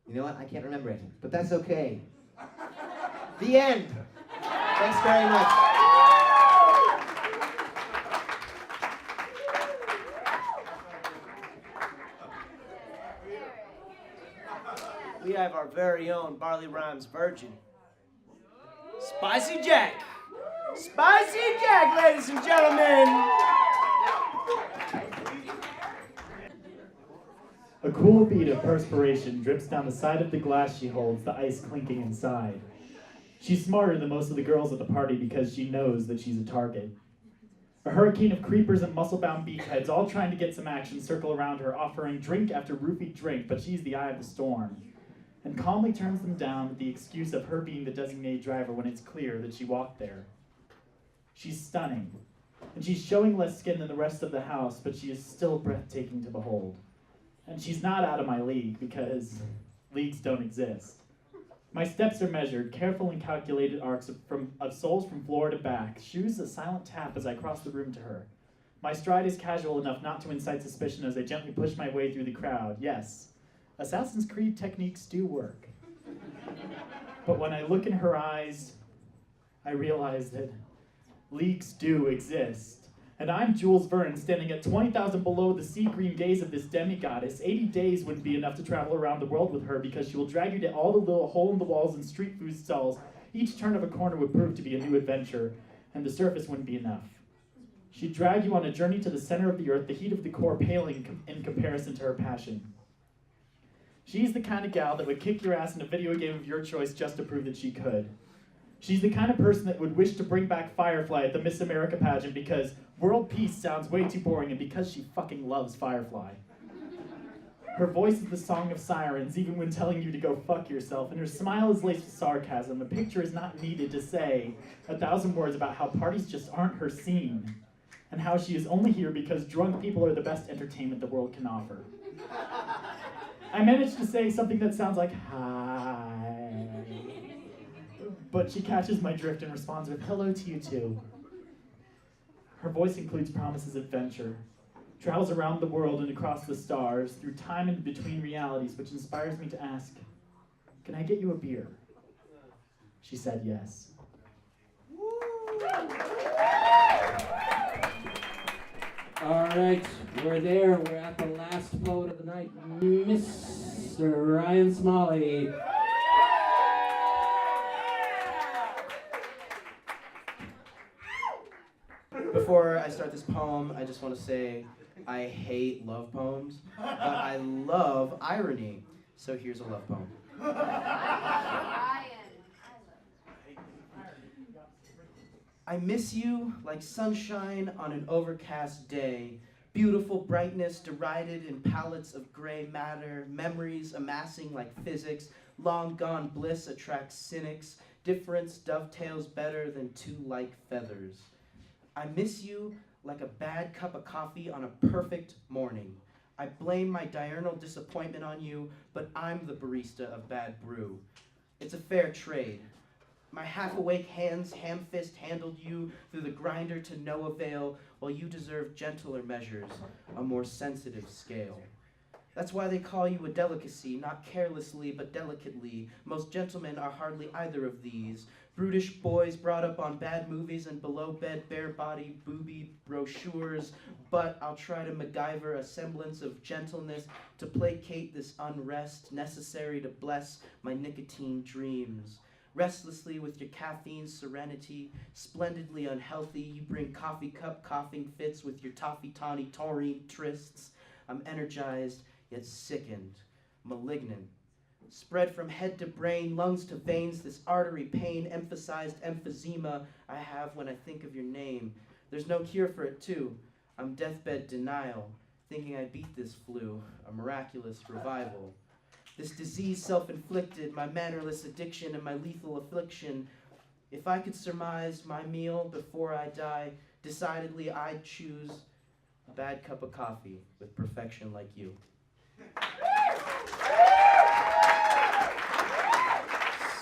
You know what? I can't remember it, but that's okay. The end. Thanks very much. We have our very own Barley Rhymes virgin, Spicy Jack. Spicy Jack, ladies and gentlemen. A cool bead of perspiration drips down the side of the glass she holds, the ice clinking inside. She's smarter than most of the girls at the party because she knows that she's a target. A hurricane of creepers and muscle-bound beachheads all trying to get some action circle around her, offering drink after roofied drink, but she's the eye of the storm, and calmly turns them down with the excuse of her being the designated driver when it's clear that she walked there. She's stunning, and she's showing less skin than the rest of the house, but she is still breathtaking to behold. And she's not out of my league, because leagues don't exist. My steps are measured, careful and calculated arcs of soles from floor to back, shoes a silent tap as I cross the room to her. My stride is casual enough not to incite suspicion as I gently push my way through the crowd. Yes, Assassin's Creed techniques do work. But when I look in her eyes, I realize that leagues do exist. And I'm Jules Verne, standing at 20,000 below the sea-green gaze of this demigoddess. 80 days wouldn't be enough to travel around the world with her, because she will drag you to all the little hole-in-the-walls and street food stalls. Each turn of a corner would prove to be a new adventure, and the surface wouldn't be enough. She'd drag you on a journey to the center of the earth, the heat of the core paling in comparison to her passion. She's the kind of gal that would kick your ass in a video game of your choice just to prove that she could. She's the kind of person that would wish to bring back Firefly at the Miss America pageant because world peace sounds way too boring, and because she fucking loves Firefly. Her voice is the song of sirens, even when telling you to go fuck yourself, and her smile is laced with sarcasm. A picture is not needed to say 1,000 words about how parties just aren't her scene, and how she is only here because drunk people are the best entertainment the world can offer. I managed to say something that sounds like, hi, but she catches my drift and responds with, hello to you too. Her voice includes promises of adventure, travels around the world and across the stars, through time and between realities, which inspires me to ask, can I get you a beer? She said yes. All right, we're there. We're at the last poet of the night, Mr. Ryan Smalley. Before I start this poem, I just want to say I hate love poems, but I love irony. So here's a love poem. I miss you like sunshine on an overcast day. Beautiful brightness derided in palettes of gray matter. Memories amassing like physics. Long gone bliss attracts cynics. Difference dovetails better than two like feathers. I miss you like a bad cup of coffee on a perfect morning. I blame my diurnal disappointment on you, but I'm the barista of bad brew. It's a fair trade. My half-awake hands ham-fist handled you through the grinder to no avail, while you deserve gentler measures, a more sensitive scale. That's why they call you a delicacy, not carelessly but delicately. Most gentlemen are hardly either of these. Brutish boys brought up on bad movies and below-bed bare-body booby brochures, but I'll try to MacGyver a semblance of gentleness to placate this unrest necessary to bless my nicotine dreams. Restlessly with your caffeine serenity, splendidly unhealthy, you bring coffee cup coughing fits with your toffee tawny taurine trysts. I'm energized, yet sickened, malignant. Spread from head to brain, lungs to veins, this artery pain, emphasized emphysema I have when I think of your name. There's no cure for it too. I'm deathbed denial, thinking I beat this flu, a miraculous revival. This disease self-inflicted, my mannerless addiction and my lethal affliction. If I could surmise my meal before I die, decidedly I'd choose a bad cup of coffee with perfection like you.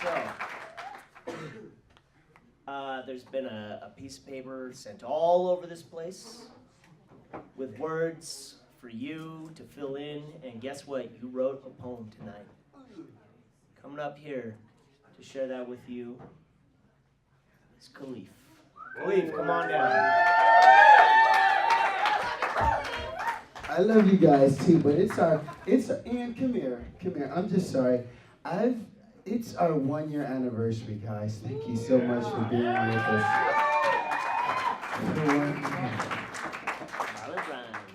So, there's been a piece of paper sent all over this place with words for you to fill in, and guess what? You wrote a poem tonight. Coming up here to share that with you is Khalif. Khalif, come on down. I love you guys too, but Ian, come here. I'm just sorry. It's our 1 year anniversary, guys. Thank you so much for being with us.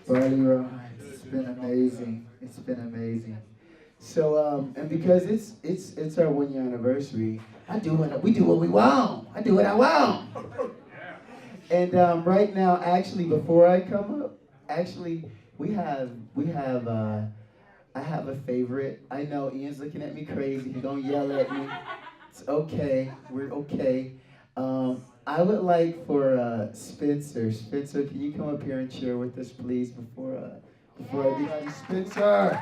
Barley rhymes. It's been amazing. It's been amazing. So, and because it's our 1 year anniversary, we do what we want. I do what I want. And right now, actually, before I come up, I have a favorite. I know Ian's looking at me crazy. He's gonna yell at me. It's okay. We're okay. I would like for Spencer. Spencer, can you come up here and share with us, please, before I do Spencer?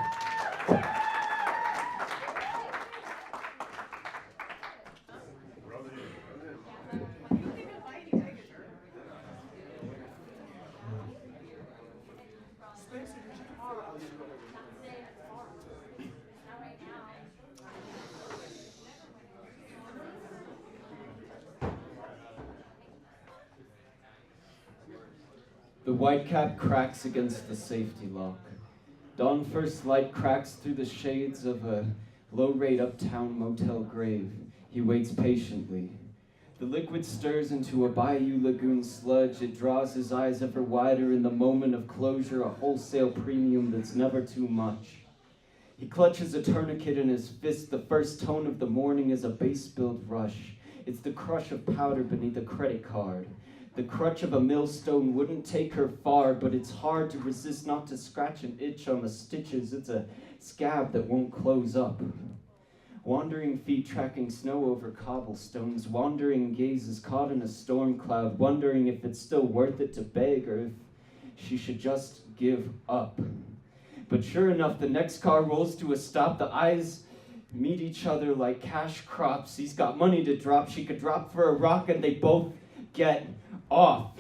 The white cap cracks against the safety lock. Dawn first light cracks through the shades of a low-rate uptown motel grave. He waits patiently. The liquid stirs into a bayou lagoon sludge. It draws his eyes ever wider in the moment of closure, a wholesale premium that's never too much. He clutches a tourniquet in his fist. The first tone of the morning is a bass-built rush. It's the crush of powder beneath a credit card. The crutch of a millstone wouldn't take her far, but it's hard to resist not to scratch an itch on the stitches. It's a scab that won't close up. Wandering feet tracking snow over cobblestones, wandering gazes caught in a storm cloud, wondering if it's still worth it to beg or if she should just give up. But sure enough, the next car rolls to a stop. The eyes meet each other like cash crops. He's got money to drop. She could drop for a rock, and they both get off.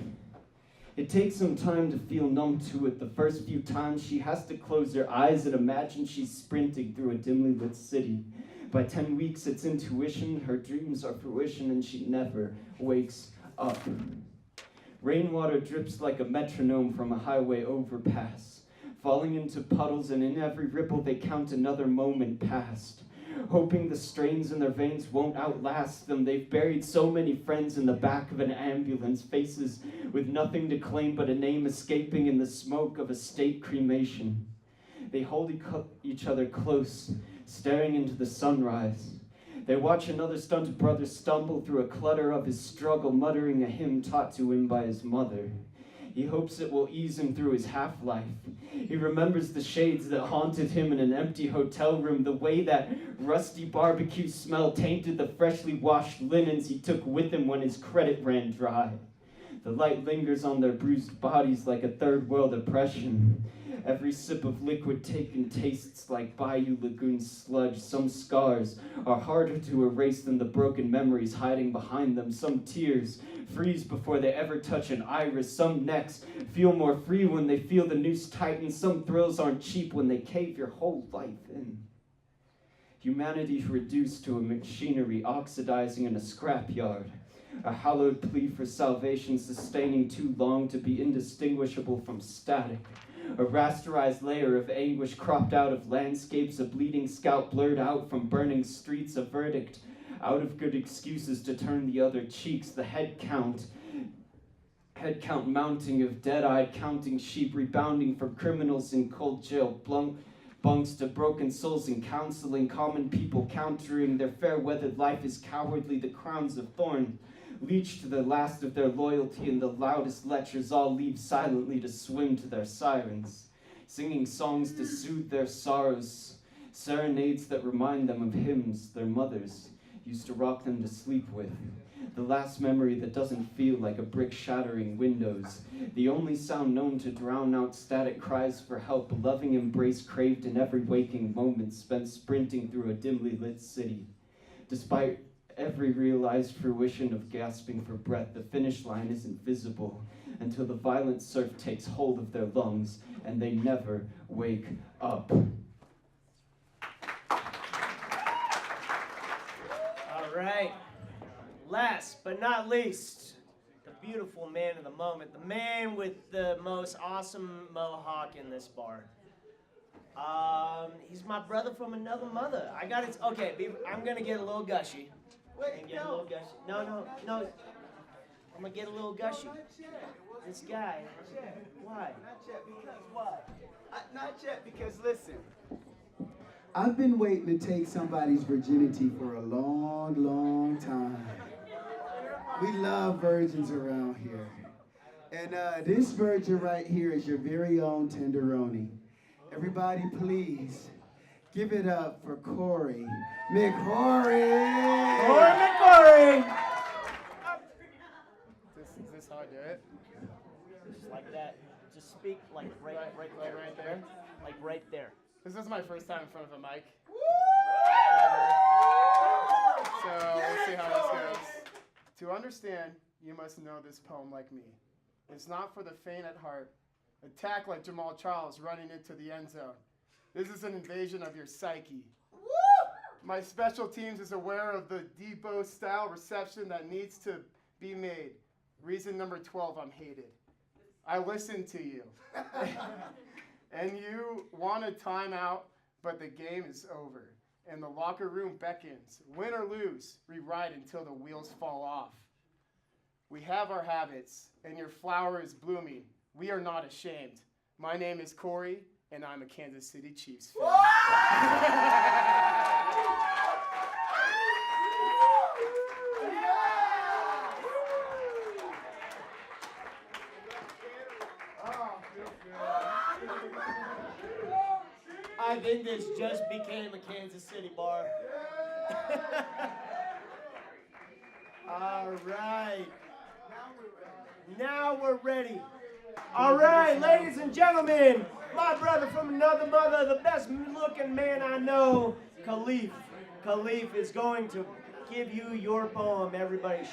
It takes some time to feel numb to it. The first few times she has to close her eyes and imagine she's sprinting through a dimly lit city. By 10 weeks, it's intuition, her dreams are fruition, and she never wakes up. Rainwater drips like a metronome from a highway overpass, falling into puddles, and in every ripple they count another moment past. Hoping the strains in their veins won't outlast them. They've buried so many friends in the back of an ambulance, faces with nothing to claim but a name escaping in the smoke of a state cremation. They hold each other close, staring into the sunrise. They watch another stunted brother stumble through a clutter of his struggle, muttering a hymn taught to him by his mother. He hopes it will ease him through his half-life. He remembers the shades that haunted him in an empty hotel room, the way that rusty barbecue smell tainted the freshly washed linens he took with him when his credit ran dry. The light lingers on their bruised bodies like a third world oppression. Every sip of liquid taken tastes like bayou lagoon sludge. Some scars are harder to erase than the broken memories hiding behind them. Some tears freeze before they ever touch an iris. Some necks feel more free when they feel the noose tighten. Some thrills aren't cheap when they cave your whole life in. Humanity reduced to a machinery oxidizing in a scrapyard. A hallowed plea for salvation sustaining too long to be indistinguishable from static. A rasterized layer of anguish cropped out of landscapes, a bleeding scalp blurred out from burning streets, a verdict out of good excuses to turn the other cheeks, the head count mounting of dead-eyed counting sheep, rebounding from criminals in cold jail bunks to broken souls in counseling, common people countering their fair-weathered life is cowardly, the crowns of thorn leech to the last of their loyalty, and the loudest lectures all leave silently to swim to their sirens, singing songs to soothe their sorrows, serenades that remind them of hymns their mothers used to rock them to sleep with. The last memory that doesn't feel like a brick shattering windows. The only sound known to drown out static cries for help. A loving embrace craved in every waking moment spent sprinting through a dimly lit city. Despite every realized fruition of gasping for breath, the finish line isn't visible until the violent surf takes hold of their lungs and they never wake up. All right. Last but not least, the beautiful man of the moment, the man with the most awesome mohawk in this bar. He's my brother from another mother. I'm gonna get a little gushy. No. I'm gonna get a little gushy. This guy. Why? Not yet, because what? Not yet, because listen. I've been waiting to take somebody's virginity for a long, long time. We love virgins around here. And this virgin right here is your very own tenderoni. Everybody, please, give it up for Corey McCory. Corey McCory. Is this how I do it? Just like that. Just speak like right there. Like right there. This is my first time in front of a mic. So let's see how this goes. To understand, you must know this poem like me. It's not for the faint at heart. Attack like Jamal Charles running into the end zone. This is an invasion of your psyche. My special teams is aware of the Debo style reception that needs to be made. Reason number 12, I'm hated. I listen to you. And you want a timeout, but the game is over. And the locker room beckons. Win or lose, rewrite until the wheels fall off. We have our habits, and your flower is blooming. We are not ashamed. My name is Corey, and I'm a Kansas City Chiefs fan. I think this just became a Kansas City bar. All right. Now we're ready. All right, ladies and gentlemen, my brother from another mother, the best looking man I know, Khalif. Khalif is going to give you your poem, everybody.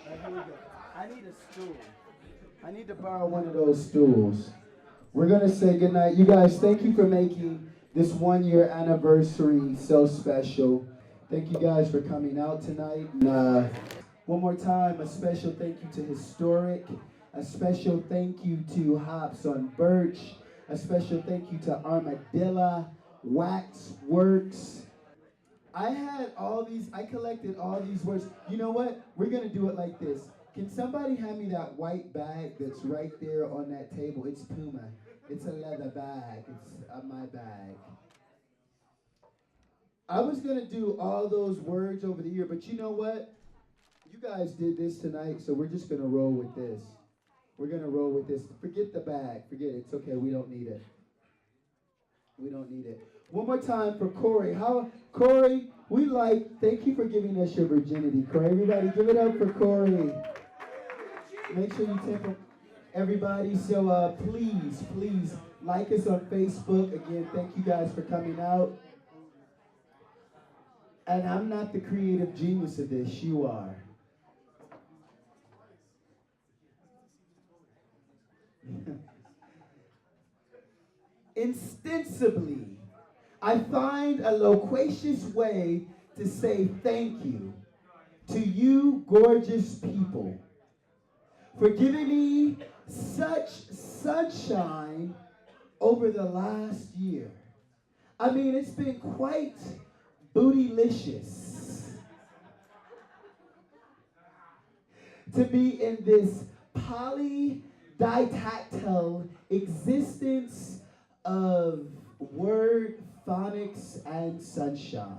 Here we go. I need a stool. I need to borrow one of those stools. We're going to say goodnight. You guys, thank you for making this 1 year anniversary so special. Thank you guys for coming out tonight. And, one more time, a special thank you to Historic. A special thank you to Hops on Birch. A special thank you to Armadilla, Wax Works. I collected all these words. You know what? We're going to do it like this. Can somebody hand me that white bag that's right there on that table? It's Puma. It's a leather bag. It's my bag. I was going to do all those words over the year, but you know what? You guys did this tonight, so we're just going to roll with this. We're going to roll with this. Forget the bag. Forget it. It's okay. We don't need it. We don't need it. One more time for Corey. Corey, thank you for giving us your virginity. Corey, everybody give it up for Corey. Make sure you tip him. Everybody, so please like us on Facebook. Again, thank you guys for coming out. And I'm not the creative genius of this. You are. Ostensibly, I find a loquacious way to say thank you to you gorgeous people for giving me such sunshine over the last year. I mean, it's been quite bootylicious to be in this polydidactyl existence of word, phonics, and sunshine.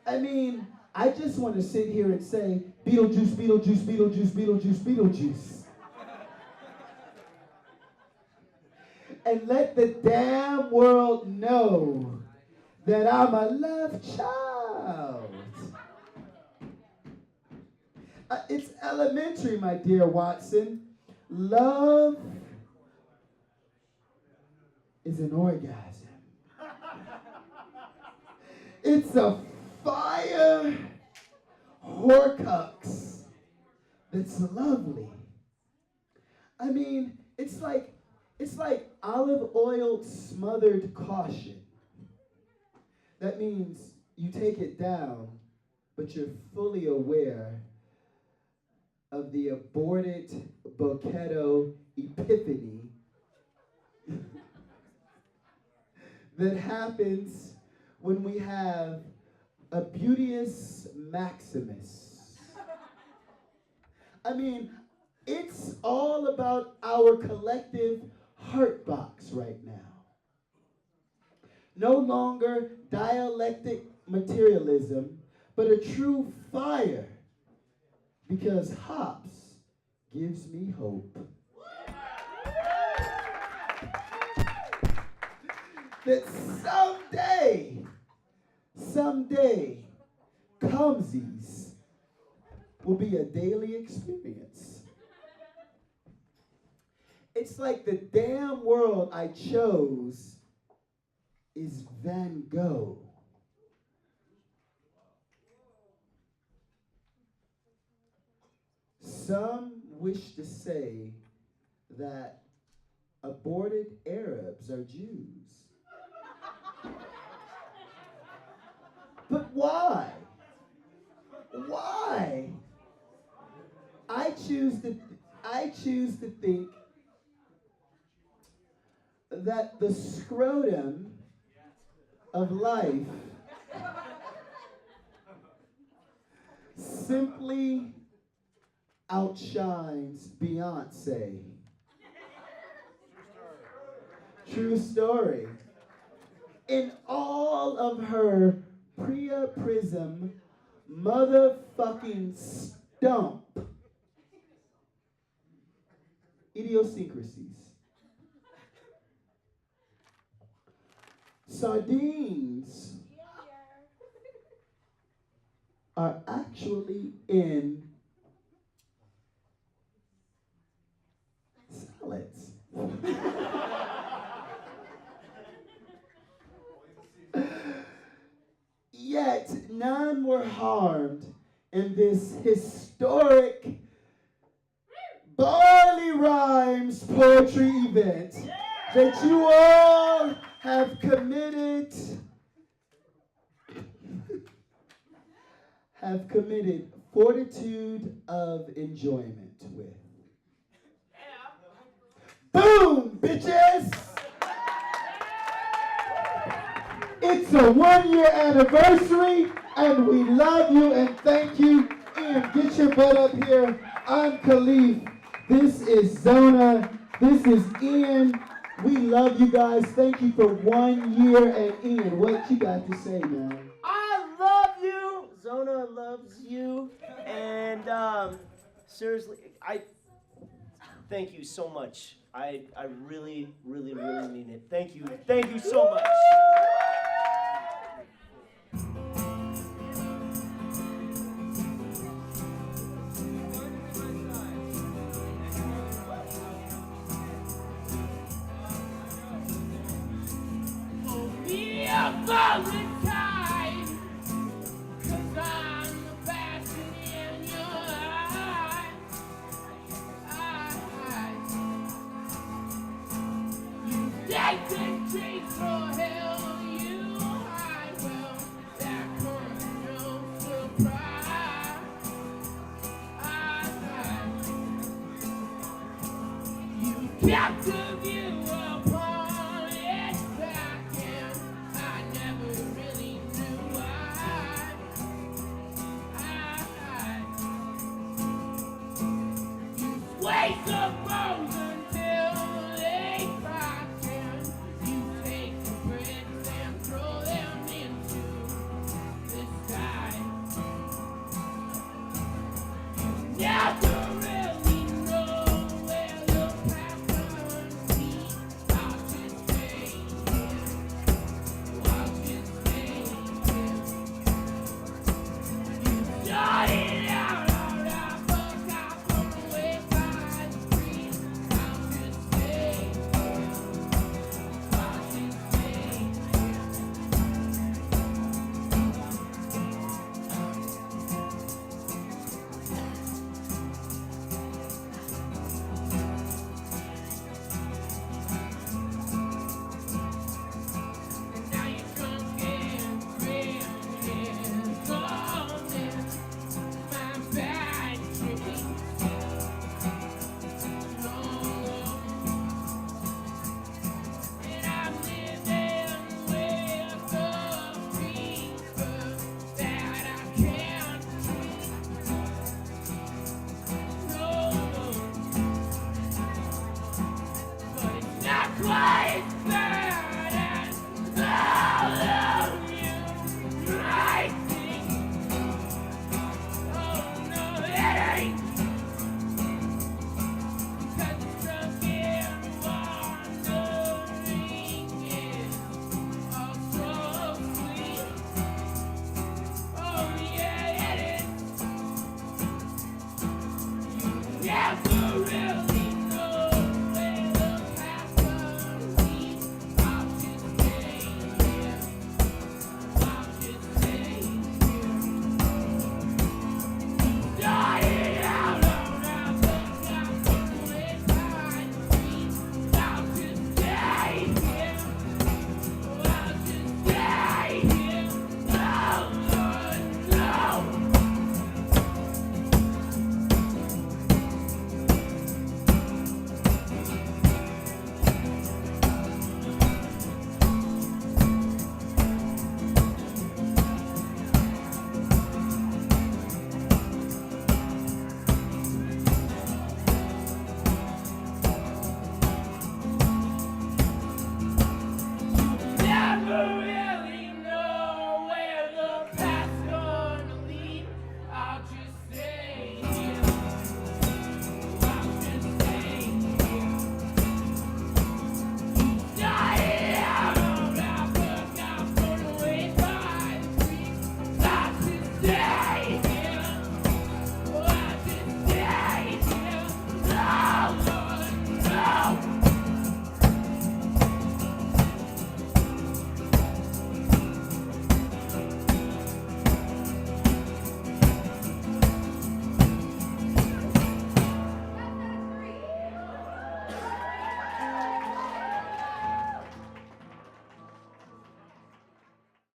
I mean, I just want to sit here and say, Beetlejuice, Beetlejuice, Beetlejuice, Beetlejuice, Beetlejuice. And let the damn world know that I'm a love child. It's elementary, my dear Watson. Love is an orgasm. It's a fire horcrux that's lovely. I mean, it's like olive oil smothered caution. That means you take it down, but you're fully aware of the aborted Bocchetto epiphany that happens when we have a beauteous Maximus. I mean, it's all about our collective heart box right now. No longer dialectic materialism, but a true fire, because hops gives me hope. That someday, Cumsies will be a daily experience. It's like the damn world I chose is Van Gogh. Some wish to say that aborted Arabs are Jews. But why? Why? I choose to think that the scrotum of life simply outshines Beyonce. True story. In all of her Priya Prism motherfucking stump idiosyncrasies. Sardines are actually in salads. Yet none were harmed in this historic Barley Rhymes poetry event that you all have committed fortitude of enjoyment with. Boom, bitches! It's a 1-year anniversary, and we love you and thank you. Ian, get your butt up here. I'm Khalif. This is Zona. This is Ian. We love you guys. Thank you for 1 year. And Ian, what you got to say, man? I love you. Zona loves you. And seriously, I thank you so much. I really, really, really mean it. Thank you. Thank you so much. Valentine, 'cause I'm the passion in your eyes. You take the chase for hell. out of you.